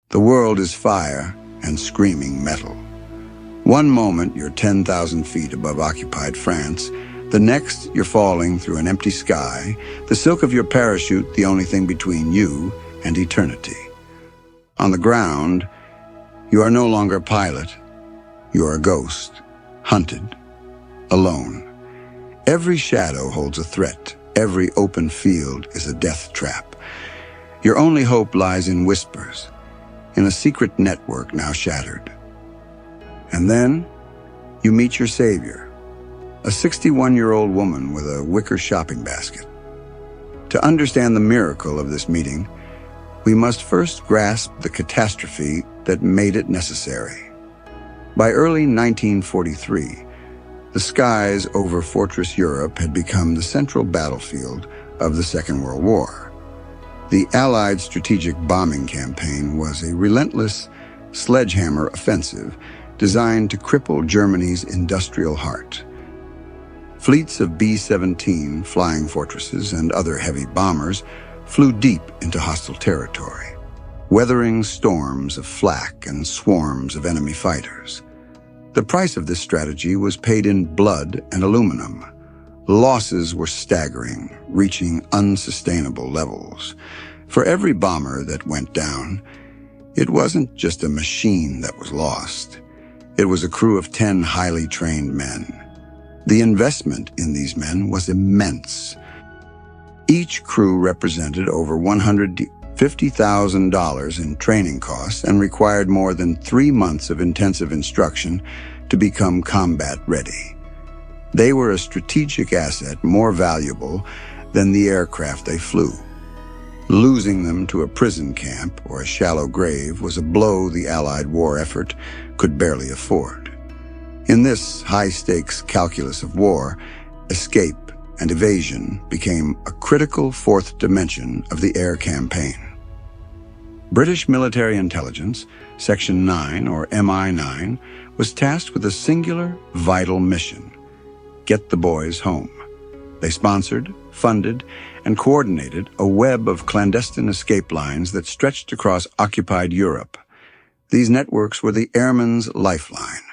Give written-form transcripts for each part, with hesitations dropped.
The world is fire and screaming metal. One moment you're 10,000 feet above occupied France, the next you're falling through an empty sky, the silk of your parachute the only thing between you and eternity. On the ground, you are no longer a pilot. You are a ghost, hunted, alone. Every shadow holds a threat. Every open field is a death trap. Your only hope lies in whispers, in a secret network now shattered. And then you meet your savior, a 61-year-old woman with a wicker shopping basket. To understand the miracle of this meeting, we must first grasp the catastrophe that made it necessary. By early 1943, the skies over Fortress Europe had become the central battlefield of the Second World War. The Allied strategic bombing campaign was a relentless sledgehammer offensive designed to cripple Germany's industrial heart. Fleets of B-17 flying fortresses and other heavy bombers flew deep into hostile territory, weathering storms of flak and swarms of enemy fighters. The price of this strategy was paid in blood and aluminum. Losses were staggering, reaching unsustainable levels. For every bomber that went down, it wasn't just a machine that was lost. It was a crew of 10 highly trained men. The investment in these men was immense. Each crew represented over $150,000 in training costs and required more than 3 months of intensive instruction to become combat ready. They were a strategic asset more valuable than the aircraft they flew. Losing them to a prison camp or a shallow grave was a blow the Allied war effort could barely afford. In this high-stakes calculus of war, escape and evasion became a critical fourth dimension of the air campaign. British military intelligence, Section 9 or MI9, was tasked with a singular, vital mission: get the boys home. They sponsored, funded, and coordinated a web of clandestine escape lines that stretched across occupied Europe. These networks were the airmen's lifeline,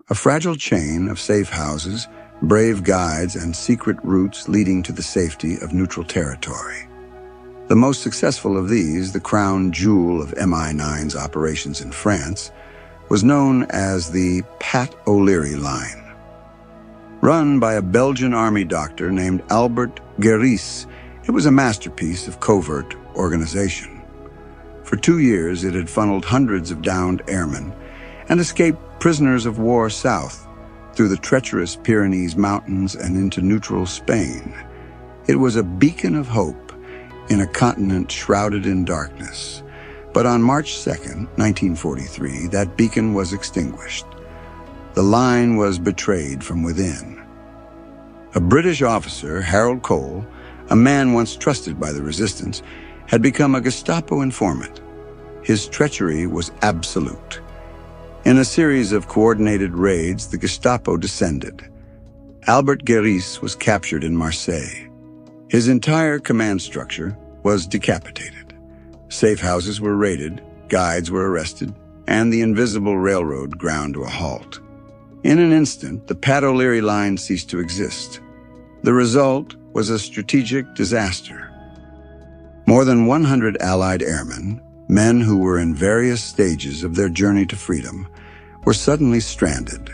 a fragile chain of safe houses, brave guides, and secret routes leading to the safety of neutral territory. The most successful of these, the crown jewel of MI9's operations in France, was known as the Pat O'Leary Line. Run by a Belgian army doctor named Albert Geris, it was a masterpiece of covert organization. For 2 years, it had funneled hundreds of downed airmen and escaped prisoners of war south through the treacherous Pyrenees mountains and into neutral Spain. It was a beacon of hope in a continent shrouded in darkness. But on March 2nd, 1943, that beacon was extinguished. The line was betrayed from within. A British officer, Harold Cole, a man once trusted by the resistance, had become a Gestapo informant. His treachery was absolute. In a series of coordinated raids, the Gestapo descended. Albert Geris was captured in Marseille. His entire command structure was decapitated. Safe houses were raided, guides were arrested, and the invisible railroad ground to a halt. In an instant, the Pat O'Leary Line ceased to exist. The result was a strategic disaster. More than 100 Allied airmen, men who were in various stages of their journey to freedom, were suddenly stranded.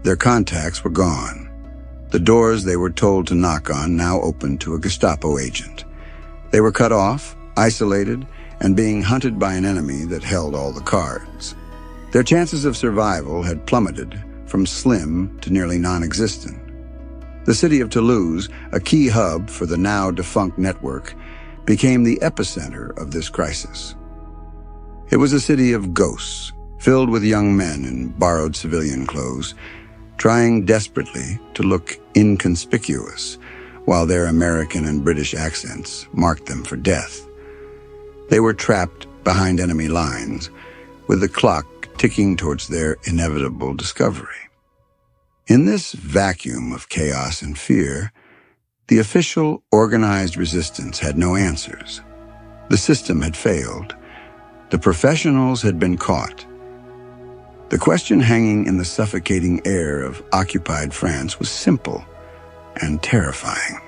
Their contacts were gone. The doors they were told to knock on now opened to a Gestapo agent. They were cut off, isolated, and being hunted by an enemy that held all the cards. Their chances of survival had plummeted from slim to nearly non-existent. The city of Toulouse, a key hub for the now defunct network, became the epicenter of this crisis. It was a city of ghosts, filled with young men in borrowed civilian clothes, trying desperately to look inconspicuous, while their American and British accents marked them for death. They were trapped behind enemy lines, with the clock ticking towards their inevitable discovery. In this vacuum of chaos and fear, the official organized resistance had no answers. The system had failed. The professionals had been caught. The question hanging in the suffocating air of occupied France was simple and terrifying.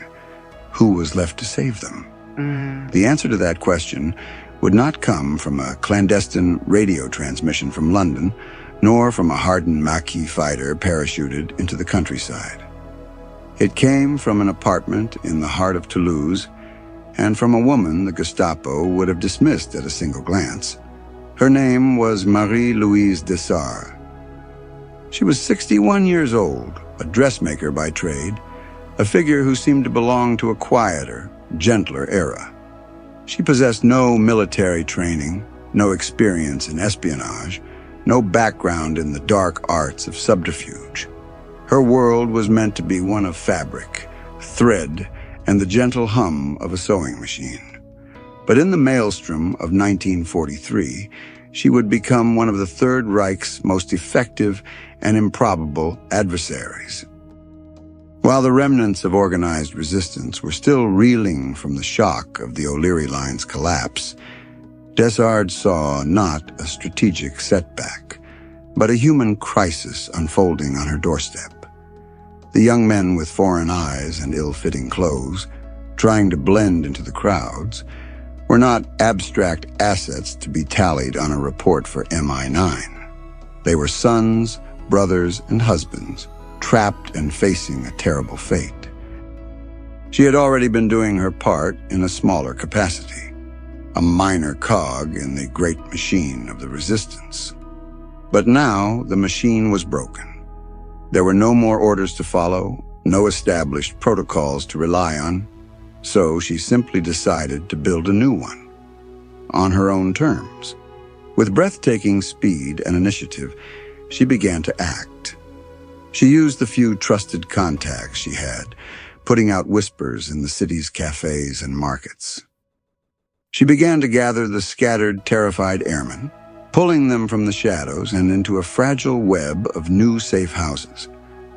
Who was left to save them? The answer to that question would not come from a clandestine radio transmission from London, nor from a hardened Maquis fighter parachuted into the countryside. It came from an apartment in the heart of Toulouse, and from a woman the Gestapo would have dismissed at a single glance. Her name was Marie-Louise Desard. She was 61 years old, a dressmaker by trade, a figure who seemed to belong to a quieter, gentler era. She possessed no military training, no experience in espionage, no background in the dark arts of subterfuge. Her world was meant to be one of fabric, thread, and the gentle hum of a sewing machine. But in the maelstrom of 1943, she would become one of the Third Reich's most effective and improbable adversaries. While the remnants of organized resistance were still reeling from the shock of the O'Leary Line's collapse, Desard saw not a strategic setback, but a human crisis unfolding on her doorstep. The young men with foreign eyes and ill-fitting clothes, trying to blend into the crowds, were not abstract assets to be tallied on a report for MI9. They were sons, brothers, and husbands, trapped and facing a terrible fate. She had already been doing her part in a smaller capacity, a minor cog in the great machine of the resistance. But now the machine was broken. There were no more orders to follow, no established protocols to rely on, so she simply decided to build a new one, on her own terms. With breathtaking speed and initiative, she began to act. She used the few trusted contacts she had, putting out whispers in the city's cafes and markets. She began to gather the scattered, terrified airmen, pulling them from the shadows and into a fragile web of new safe houses,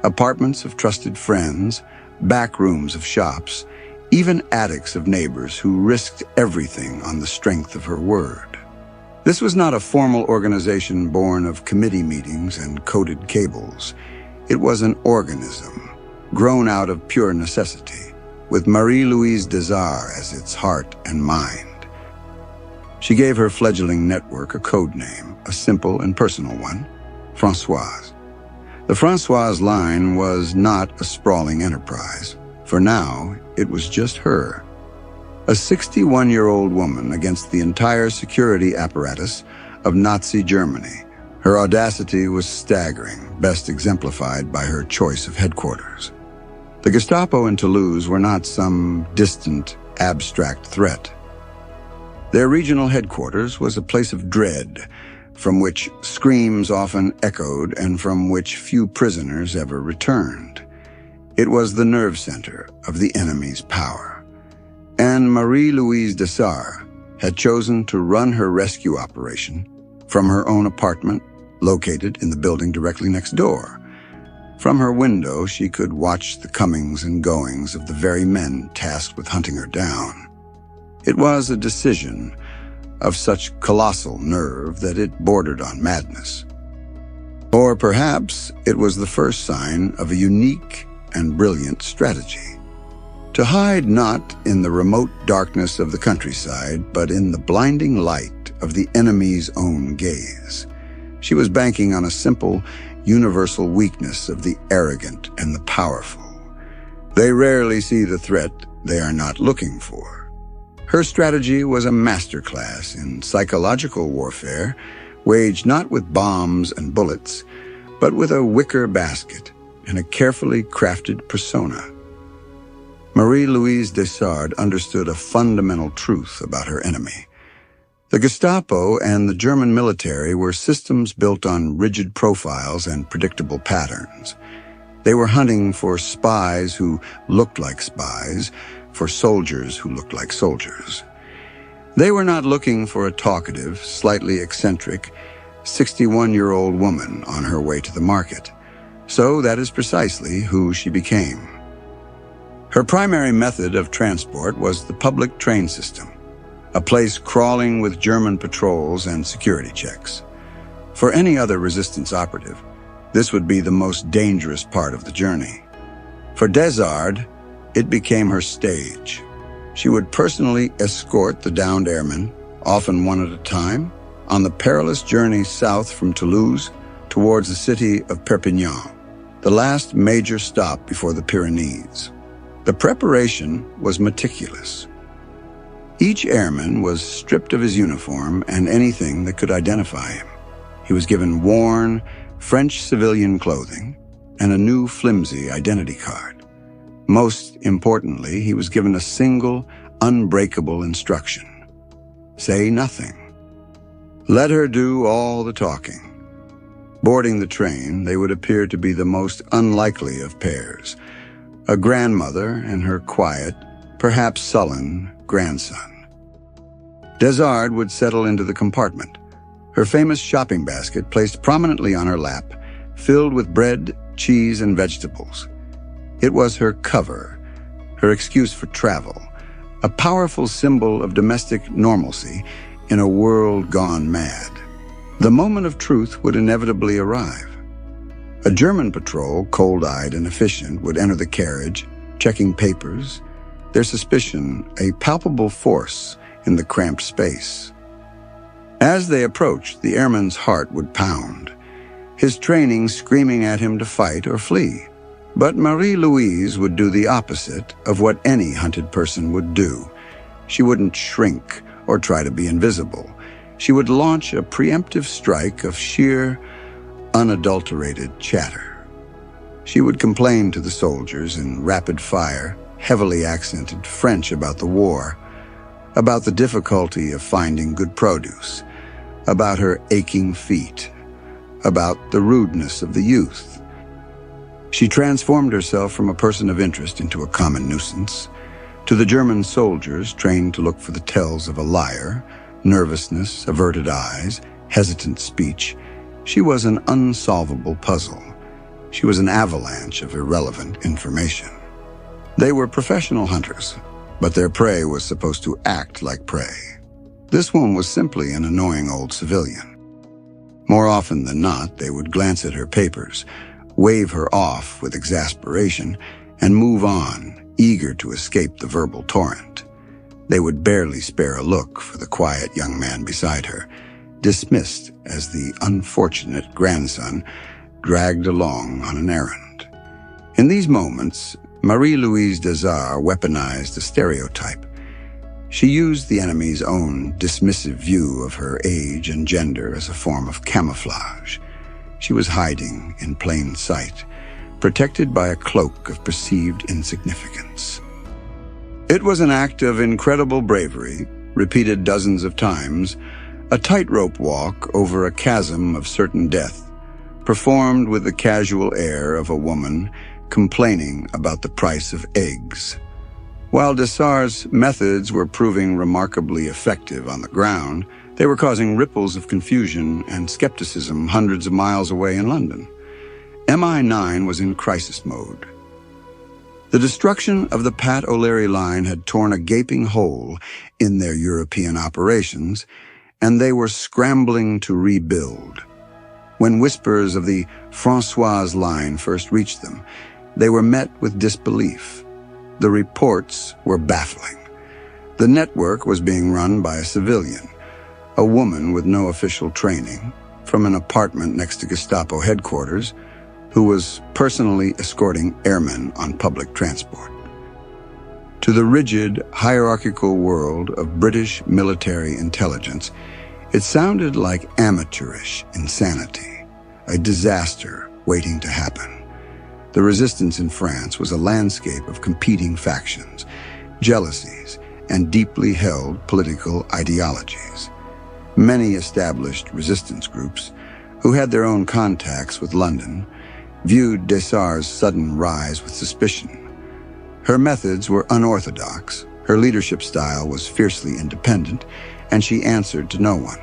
apartments of trusted friends, back rooms of shops, even attics of neighbors who risked everything on the strength of her word. This was not a formal organization born of committee meetings and coded cables. It was an organism, grown out of pure necessity, with Marie-Louise Desard as its heart and mind. She gave her fledgling network a code name, a simple and personal one, Françoise. The Françoise line was not a sprawling enterprise. For now, it was just her. A 61-year-old woman against the entire security apparatus of Nazi Germany. Her audacity was staggering, best exemplified by her choice of headquarters. The Gestapo in Toulouse were not some distant, abstract threat. Their regional headquarters was a place of dread, from which screams often echoed and from which few prisoners ever returned. It was the nerve center of the enemy's power. And Marie-Louise Desard had chosen to run her rescue operation from her own apartment, located in the building directly next door. From her window, she could watch the comings and goings of the very men tasked with hunting her down. It was a decision of such colossal nerve that it bordered on madness. Or perhaps it was the first sign of a unique and brilliant strategy. To hide not in the remote darkness of the countryside, but in the blinding light of the enemy's own gaze. She was banking on a simple, universal weakness of the arrogant and the powerful. They rarely see the threat they are not looking for. Her strategy was a masterclass in psychological warfare, waged not with bombs and bullets, but with a wicker basket and a carefully crafted persona. Marie-Louise Desard understood a fundamental truth about her enemy. The Gestapo and the German military were systems built on rigid profiles and predictable patterns. They were hunting for spies who looked like spies, for soldiers who looked like soldiers. They were not looking for a talkative, slightly eccentric, 61-year-old woman on her way to the market. So that is precisely who she became. Her primary method of transport was the public train system, a place crawling with German patrols and security checks. For any other resistance operative, this would be the most dangerous part of the journey. For Desard, it became her stage. She would personally escort the downed airmen, often one at a time, on the perilous journey south from Toulouse towards the city of Perpignan, the last major stop before the Pyrenees. The preparation was meticulous. Each airman was stripped of his uniform and anything that could identify him. He was given worn, French civilian clothing and a new flimsy identity card. Most importantly, he was given a single, unbreakable instruction. Say nothing. Let her do all the talking. Boarding the train, they would appear to be the most unlikely of pairs. A grandmother and her quiet, perhaps sullen, grandson. Desard would settle into the compartment, her famous shopping basket placed prominently on her lap, filled with bread, cheese, and vegetables. It was her cover, her excuse for travel, a powerful symbol of domestic normalcy in a world gone mad. The moment of truth would inevitably arrive. A German patrol, cold-eyed and efficient, would enter the carriage, checking papers, their suspicion a palpable force in the cramped space. As they approached, the airman's heart would pound, his training screaming at him to fight or flee. But Marie-Louise would do the opposite of what any hunted person would do. She wouldn't shrink or try to be invisible. She would launch a preemptive strike of sheer, unadulterated chatter. She would complain to the soldiers in rapid-fire, heavily accented French about the war, about the difficulty of finding good produce, about her aching feet, about the rudeness of the youth. She transformed herself from a person of interest into a common nuisance. To the German soldiers trained to look for the tells of a liar, nervousness, averted eyes, hesitant speech, she was an unsolvable puzzle. She was an avalanche of irrelevant information. They were professional hunters, but their prey was supposed to act like prey. This one was simply an annoying old civilian. More often than not, they would glance at her papers, wave her off with exasperation, and move on, eager to escape the verbal torrent. They would barely spare a look for the quiet young man beside her, dismissed as the unfortunate grandson dragged along on an errand. In these moments, Marie-Louise Desard weaponized a stereotype. She used the enemy's own dismissive view of her age and gender as a form of camouflage. She was hiding in plain sight, protected by a cloak of perceived insignificance. It was an act of incredible bravery, repeated dozens of times, a tightrope walk over a chasm of certain death, performed with the casual air of a woman complaining about the price of eggs. While Desard's methods were proving remarkably effective on the ground, they were causing ripples of confusion and skepticism hundreds of miles away in London. MI9 was in crisis mode. The destruction of the Pat O'Leary line had torn a gaping hole in their European operations, and they were scrambling to rebuild. When whispers of the Françoise line first reached them, they were met with disbelief. The reports were baffling. The network was being run by a civilian, a woman with no official training, from an apartment next to Gestapo headquarters, who was personally escorting airmen on public transport. To the rigid, hierarchical world of British military intelligence, it sounded like amateurish insanity, a disaster waiting to happen. The resistance in France was a landscape of competing factions, jealousies, and deeply held political ideologies. Many established resistance groups, who had their own contacts with London, viewed Desard's sudden rise with suspicion. Her methods were unorthodox, her leadership style was fiercely independent, and she answered to no one.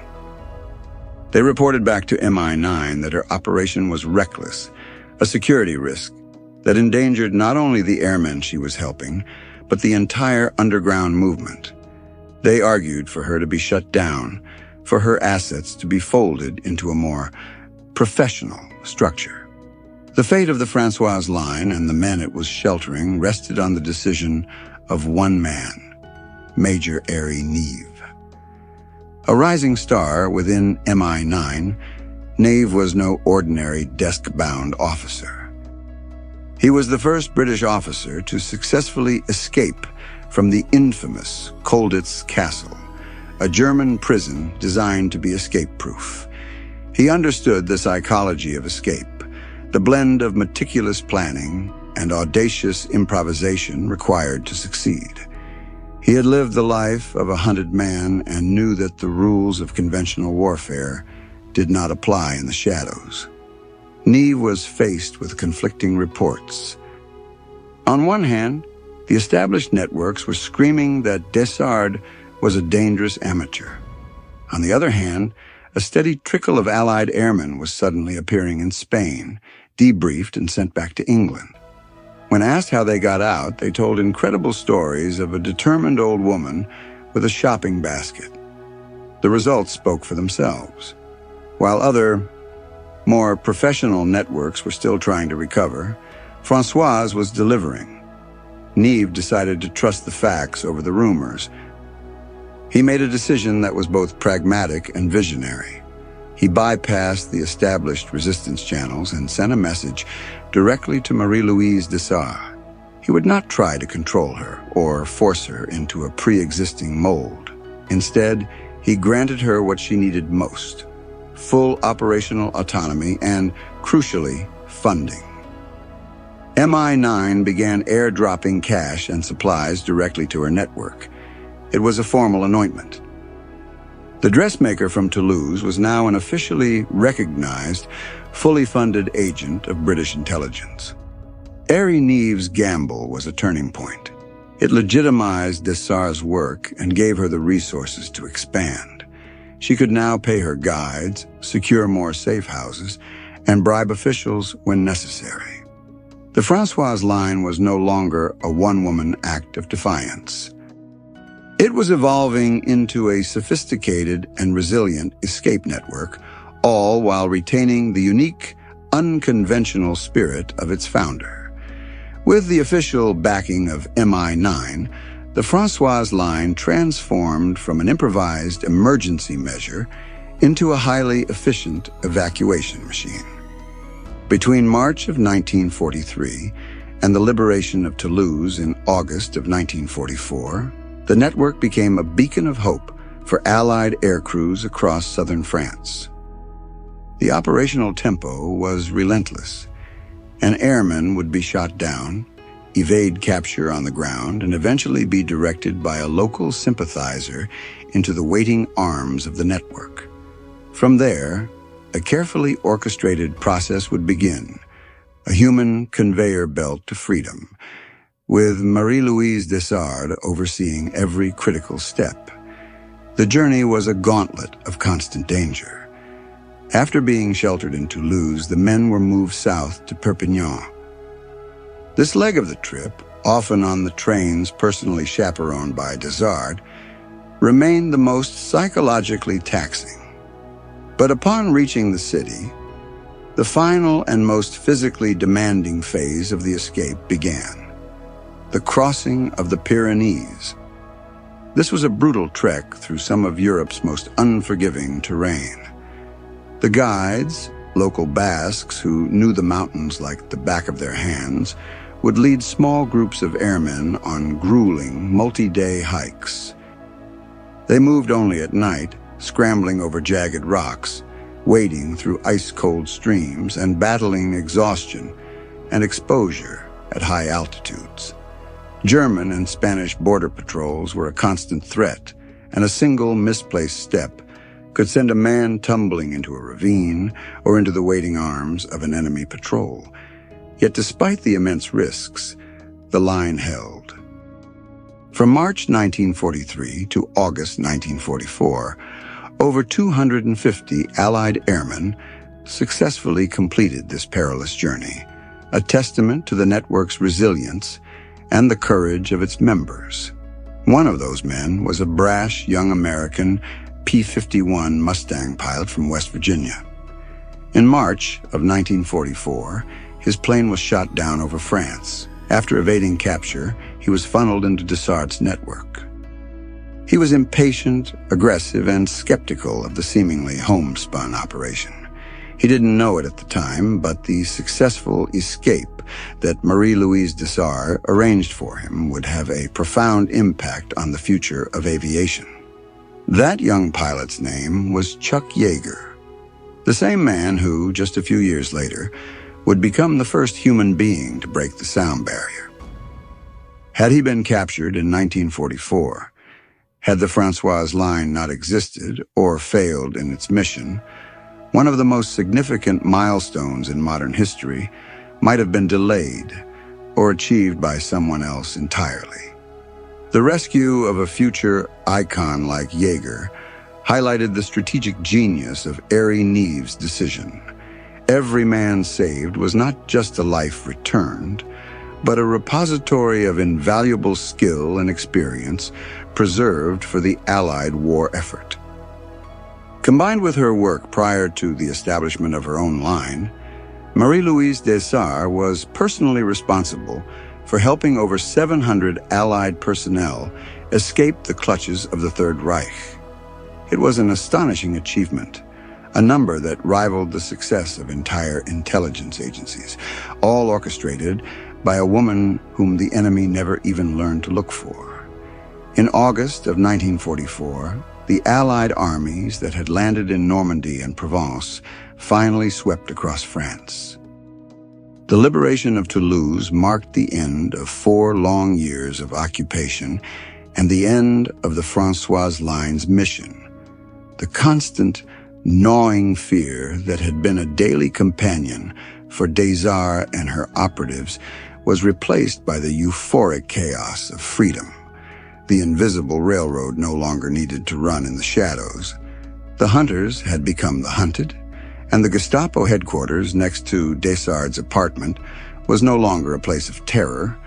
They reported back to MI9 that her operation was reckless, a security risk that endangered not only the airmen she was helping, but the entire underground movement. They argued for her to be shut down, for her assets to be folded into a more professional structure. The fate of the Françoise line and the men it was sheltering rested on the decision of one man, Major Airey Neve. A rising star within MI9, Neve was no ordinary desk-bound officer. He was the first British officer to successfully escape from the infamous Colditz Castle, a German prison designed to be escape-proof. He understood the psychology of escape, the blend of meticulous planning and audacious improvisation required to succeed. He had lived the life of a hunted man and knew that the rules of conventional warfare did not apply in the shadows. Neve was faced with conflicting reports. On one hand, the established networks were screaming that Desard was a dangerous amateur. On the other hand, a steady trickle of Allied airmen was suddenly appearing in Spain, debriefed and sent back to England. When asked how they got out, they told incredible stories of a determined old woman with a shopping basket. The results spoke for themselves. While other, more professional networks were still trying to recover, Françoise was delivering. Neve decided to trust the facts over the rumors. He made a decision that was both pragmatic and visionary. He bypassed the established resistance channels and sent a message directly to Marie-Louise Desard. He would not try to control her or force her into a pre-existing mold. Instead, he granted her what she needed most: full operational autonomy and, crucially, funding. MI9 began airdropping cash and supplies directly to her network. It was a formal anointment. The dressmaker from Toulouse was now an officially recognized, fully funded agent of British intelligence. Airey Neve's gamble was a turning point. It legitimized Desard's work and gave her the resources to expand. She could now pay her guides, secure more safe houses, and bribe officials when necessary. The Françoise line was no longer a one-woman act of defiance. It was evolving into a sophisticated and resilient escape network, all while retaining the unique, unconventional spirit of its founder. With the official backing of MI9, the Françoise line transformed from an improvised emergency measure into a highly efficient evacuation machine. Between March of 1943 and the liberation of Toulouse in August of 1944, the network became a beacon of hope for Allied air crews across southern France. The operational tempo was relentless. An airman would be shot down, evade capture on the ground, and eventually be directed by a local sympathizer into the waiting arms of the network. From there, a carefully orchestrated process would begin, a human conveyor belt to freedom, with Marie-Louise Desard overseeing every critical step. The journey was a gauntlet of constant danger. After being sheltered in Toulouse, the men were moved south to Perpignan. This leg of the trip, often on the trains personally chaperoned by Desard, remained the most psychologically taxing. But upon reaching the city, the final and most physically demanding phase of the escape began: the crossing of the Pyrenees. This was a brutal trek through some of Europe's most unforgiving terrain. The guides, local Basques who knew the mountains like the back of their hands, would lead small groups of airmen on grueling, multi-day hikes. They moved only at night, scrambling over jagged rocks, wading through ice-cold streams, and battling exhaustion and exposure at high altitudes. German and Spanish border patrols were a constant threat, and a single misplaced step could send a man tumbling into a ravine or into the waiting arms of an enemy patrol. Yet despite the immense risks, the line held. From March 1943 to August 1944, over 250 Allied airmen successfully completed this perilous journey, a testament to the network's resilience and the courage of its members. One of those men was a brash young American P-51 Mustang pilot from West Virginia. In March of 1944, his plane was shot down over France. After evading capture, he was funneled into Desard's network. He was impatient, aggressive, and skeptical of the seemingly homespun operation. He didn't know it at the time, but the successful escape that Marie-Louise Desard arranged for him would have a profound impact on the future of aviation. That young pilot's name was Chuck Yeager, the same man who, just a few years later, would become the first human being to break the sound barrier. Had he been captured in 1944, had the Françoise line not existed or failed in its mission, one of the most significant milestones in modern history might have been delayed or achieved by someone else entirely. The rescue of a future icon like Yeager highlighted the strategic genius of Airey Neve's decision. Every man saved was not just a life returned, but a repository of invaluable skill and experience preserved for the Allied war effort. Combined with her work prior to the establishment of her own line, Marie-Louise Desard was personally responsible for helping over 700 Allied personnel escape the clutches of the Third Reich. It was an astonishing achievement, a number that rivaled the success of entire intelligence agencies, all orchestrated by a woman whom the enemy never even learned to look for. In August of 1944, the Allied armies that had landed in Normandy and Provence finally swept across France. The liberation of Toulouse marked the end of 4 long years of occupation and the end of the Françoise line's mission. The constant, gnawing fear that had been a daily companion for Desard and her operatives was replaced by the euphoric chaos of freedom. The invisible railroad no longer needed to run in the shadows. The hunters had become the hunted, and the Gestapo headquarters next to Desard's apartment was no longer a place of terror,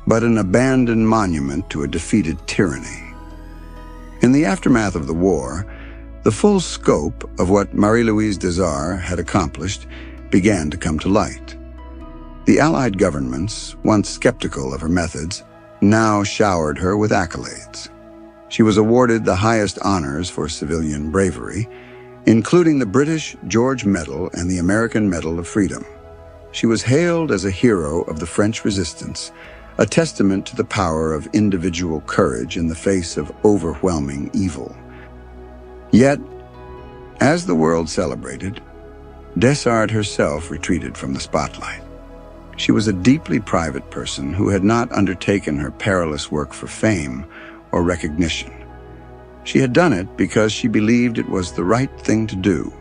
but an abandoned monument to a defeated tyranny. In the aftermath of the war, the full scope of what Marie-Louise Desard had accomplished began to come to light. The Allied governments, once skeptical of her methods, now showered her with accolades. She was awarded the highest honors for civilian bravery, including the British George Medal and the American Medal of Freedom. She was hailed as a hero of the French resistance, a testament to the power of individual courage in the face of overwhelming evil. Yet, as the world celebrated, Desard herself retreated from the spotlight. She was a deeply private person who had not undertaken her perilous work for fame or recognition. She had done it because she believed it was the right thing to do,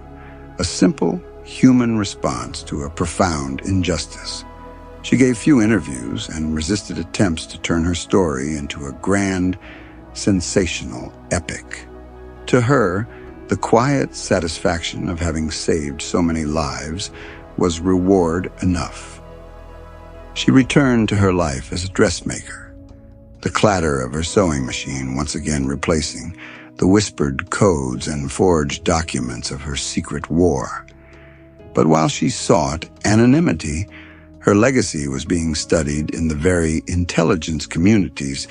a simple human response to a profound injustice. She gave few interviews and resisted attempts to turn her story into a grand, sensational epic. To her, the quiet satisfaction of having saved so many lives was reward enough. She returned to her life as a dressmaker, the clatter of her sewing machine once again replacing the whispered codes and forged documents of her secret war. But while she sought anonymity, her legacy was being studied in the very intelligence communities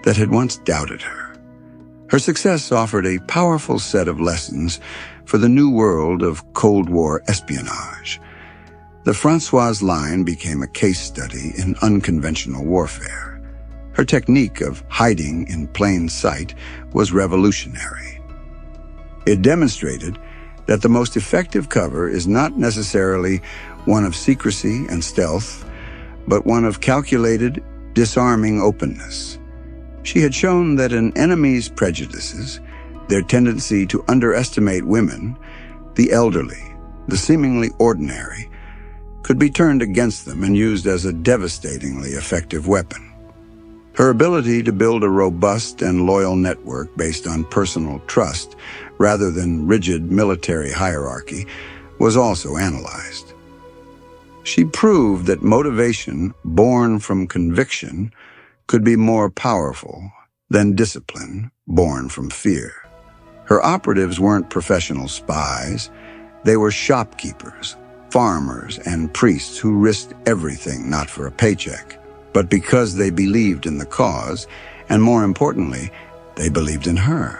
that had once doubted her. Her success offered a powerful set of lessons for the new world of Cold War espionage. The Françoise line became a case study in unconventional warfare. Her technique of hiding in plain sight was revolutionary. It demonstrated that the most effective cover is not necessarily one of secrecy and stealth, but one of calculated, disarming openness. She had shown that an enemy's prejudices, their tendency to underestimate women, the elderly, the seemingly ordinary, could be turned against them and used as a devastatingly effective weapon. Her ability to build a robust and loyal network based on personal trust rather than rigid military hierarchy was also analyzed. She proved that motivation born from conviction could be more powerful than discipline born from fear. Her operatives weren't professional spies. They were shopkeepers, farmers, and priests who risked everything not for a paycheck, but because they believed in the cause, and more importantly, they believed in her.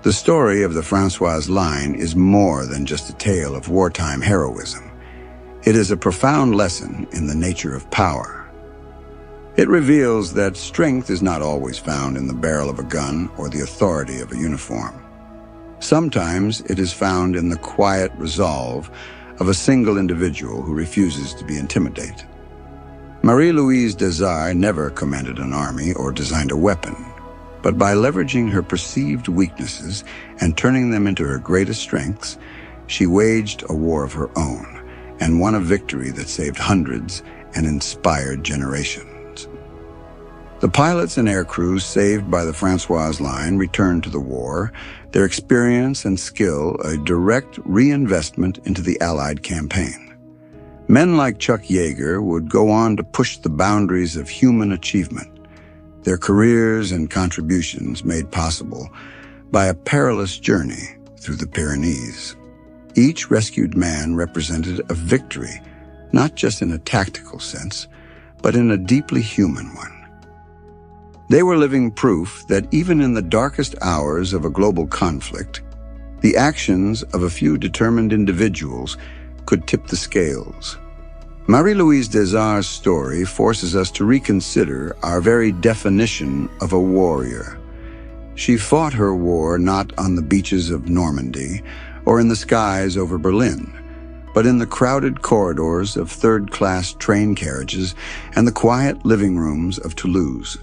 The story of the Françoise line is more than just a tale of wartime heroism. It is a profound lesson in the nature of power. It reveals that strength is not always found in the barrel of a gun or the authority of a uniform. Sometimes it is found in the quiet resolve of a single individual who refuses to be intimidated. Marie-Louise Desard never commanded an army or designed a weapon, but by leveraging her perceived weaknesses and turning them into her greatest strengths, she waged a war of her own and won a victory that saved hundreds and inspired generations. The pilots and air crews saved by the Françoise line returned to the war, their experience and skill a direct reinvestment into the Allied campaign. Men like Chuck Yeager would go on to push the boundaries of human achievement, their careers and contributions made possible by a perilous journey through the Pyrenees. Each rescued man represented a victory, not just in a tactical sense, but in a deeply human one. They were living proof that even in the darkest hours of a global conflict, the actions of a few determined individuals could tip the scales. Marie-Louise Desard's story forces us to reconsider our very definition of a warrior. She fought her war not on the beaches of Normandy or in the skies over Berlin, but in the crowded corridors of third-class train carriages and the quiet living rooms of Toulouse.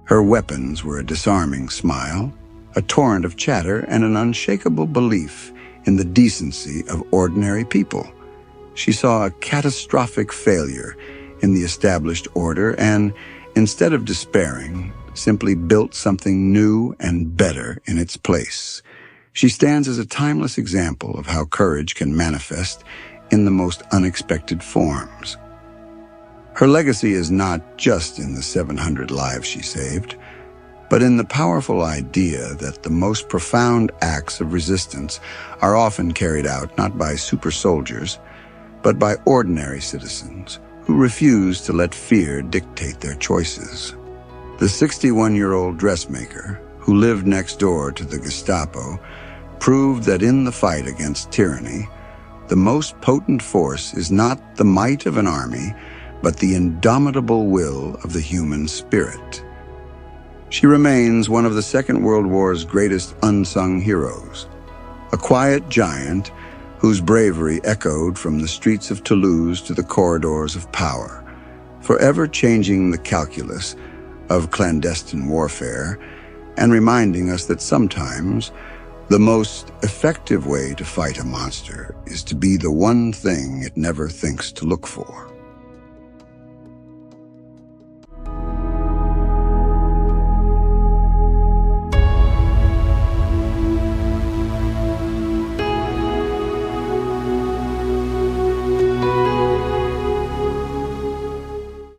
Her weapons were a disarming smile, a torrent of chatter, and an unshakable belief in the decency of ordinary people. She saw a catastrophic failure in the established order and, instead of despairing, simply built something new and better in its place. She stands as a timeless example of how courage can manifest in the most unexpected forms. Her legacy is not just in the 700 lives she saved, but in the powerful idea that the most profound acts of resistance are often carried out not by super soldiers, but by ordinary citizens who refuse to let fear dictate their choices. The 61-year-old dressmaker, who lived next door to the Gestapo, proved that in the fight against tyranny, the most potent force is not the might of an army, but the indomitable will of the human spirit. She remains one of the Second World War's greatest unsung heroes, a quiet giant whose bravery echoed from the streets of Toulouse to the corridors of power, forever changing the calculus of clandestine warfare and reminding us that sometimes the most effective way to fight a monster is to be the one thing it never thinks to look for.